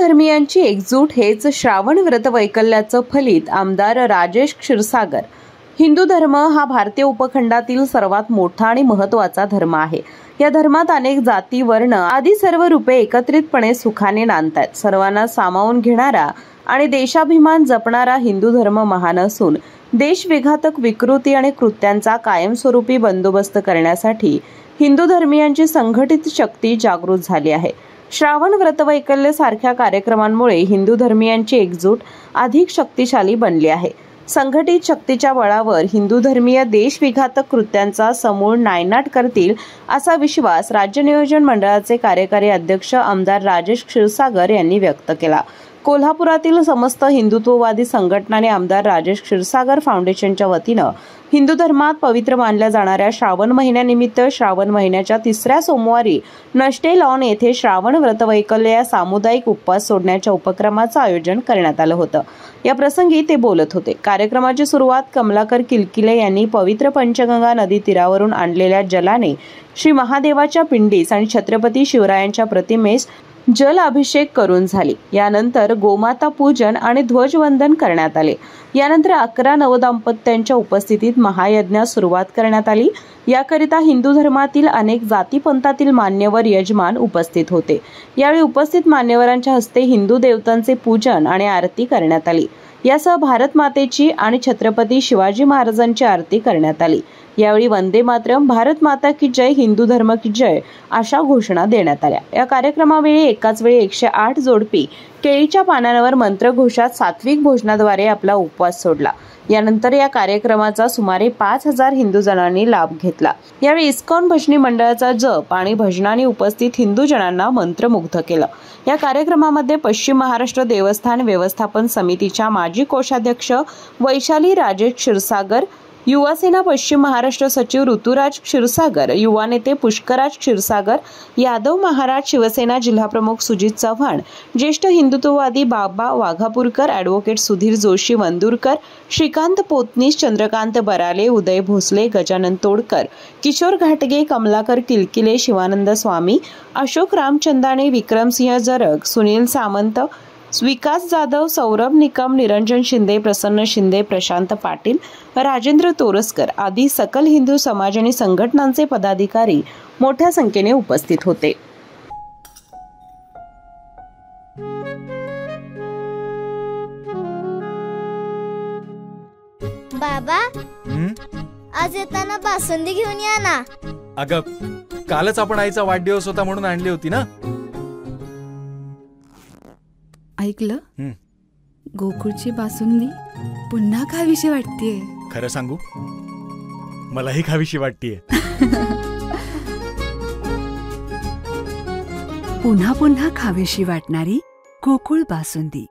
धर्मियांची एकजूट हेच श्रावण व्रत वैकल्याचं फलित आमदार राजेश क्षीरसागर। हिंदू धर्म हा भारतीय उपखंडातील सर्वात मोठा आणि महत्त्वाचा धर्म आहे। या धर्मात अनेक जाती, वर्ण आदी सर्व रूपे एकत्रितपणे सुखाने नांदतात। सर्वांना सामावून घेणारा आणि देशाभिमान जपणारा हिंदू धर्म महान असून देशविघातक विकृती आणि कृत्यांचा कायमस्वरूपी बंदोबस्त करण्यासाठी हिंदू धर्मियांची संघटित शक्ती जागृत झाली आहे। श्रावण व्रतवैकल्य सारख्या कार्यक्रमांमुळे हिंदू धर्मियांची एकजूट अधिक शक्तिशाली बनली आहे। संघटित शक्तीच्या बळावर हिंदू धर्मीय देशविघातक कृत्यांचा समूळ नायनाट करतील असा विश्वास राज्य नियोजन मंडळाचे कार्यकारी अध्यक्ष आमदार राजेश क्षीरसागर यांनी व्यक्त केला। कोल्हापुरातील समस्त हिंदुत्ववादी संघटना आणि आमदार राजेश क्षीरसागर फाउंडेशनच्या वतीनं हिंदू धर्मात पवित्र मानल्या जाणाऱ्या श्रावण महिन्यानिमित्त श्रावण महिन्याच्या तिसऱ्या सोमवारी नष्टे लॉन येथे श्रावण व्रतवैकल्य या सामुदायिक उपवास सोडण्याच्या उपक्रमाचं आयोजन करण्यात आलं होतं। या प्रसंगी ते बोलत होते। कार्यक्रमाची सुरुवात कमलाकर किलकिले यांनी पवित्र पंचगंगा नदी तीरावरून आणलेल्या जलाने श्री महादेवाच्या पिंडीस आणि छत्रपती शिवरायांच्या प्रतिमेस जल अभिषेक करून झाली। यानंतर गोमाता पूजन आणि ध्वजवंदन करण्यात आले। यानंतर 11 नवदाम्पत्यांच्या उपस्थितीत महायज्ञास सुरुवात करण्यात आली। याकरिता हिंदू धर्मातील अनेक जातीपंथातील मान्यवर यजमान उपस्थित होते। यावेळी उपस्थित मान्यवरांच्या हस्ते हिंदू देवतांचे पूजन आणि आरती करण्यात आली। यासह भारत मातेची आणि छत्रपती शिवाजी महाराजांची आरती करण्यात आली। यावेळी वंदे मातरम, भारत माता की जय, हिंदू धर्म की जय अशा घोषणा देण्यात आल्या। या कार्यक्रमावेळी एकाच वेळी 108 जोडपी केळीच्या पानांवर मंत्रघोषात सात्विक भोजनाद्वारे आपला उपवास सोडला। यानंतर या कार्यक्रमाचा सुमारे 5000 हिंदू जणांनी लाभ घेतला। यावेळी इस्कॉन भजनी मंडळाचा जप आणि भजनाने उपस्थित हिंदू जनांना मंत्रमुग्ध केलं। या कार्यक्रमामध्ये पश्चिम महाराष्ट्र देवस्थान व्यवस्थापन समितीच्या माजी कोषाध्यक्ष वैशाली राजेश क्षीरसागर, युवासेना पश्चिम महाराष्ट्र सचिव ऋतुराज क्षीरसागर, युवा नेते पुष्कराज क्षीरसागर, यादव महाराज शिवसेना जिल्हाप्रमुख सुजित चव्हाण, ज्येष्ठ हिंदुत्ववादी बाबा वाघापूरकर, ॲडव्होकेट सुधीर जोशी वंदुरकर, श्रीकांत पोतनीस, चंद्रकांत बराले, उदय भोसले, गजानन तोडकर, किशोर घाटगे, कमलाकर किलकिले, शिवानंद स्वामी, अशोक रामचंदाने, विक्रमसिंह जरग, सुनील सामंत, विकास जाधव, सौरभ निकम, निरंजन शिंदे, प्रसन्न शिंदे, प्रशांत पाटील, राजेंद्र तोरसकर आदी सकल हिंदू समाज आणि संघटनांचे पदाधिकारी मोठ्या संख्येने उपस्थित होते। बाबा, आज येताना बासुंदी घेऊन या ना। अगं, कालच आपण आईचा वाढदिवस होता म्हणून आणली होती ना। ऐकलं, गोकुळची बासुंदी पुन्हा खावीशी वाटतेय। खरं सांगू, मलाही खावीशी वाटतेय। पुन्हा पुन्हा खावीशी वाटणारी गोकुळ बासुंदी।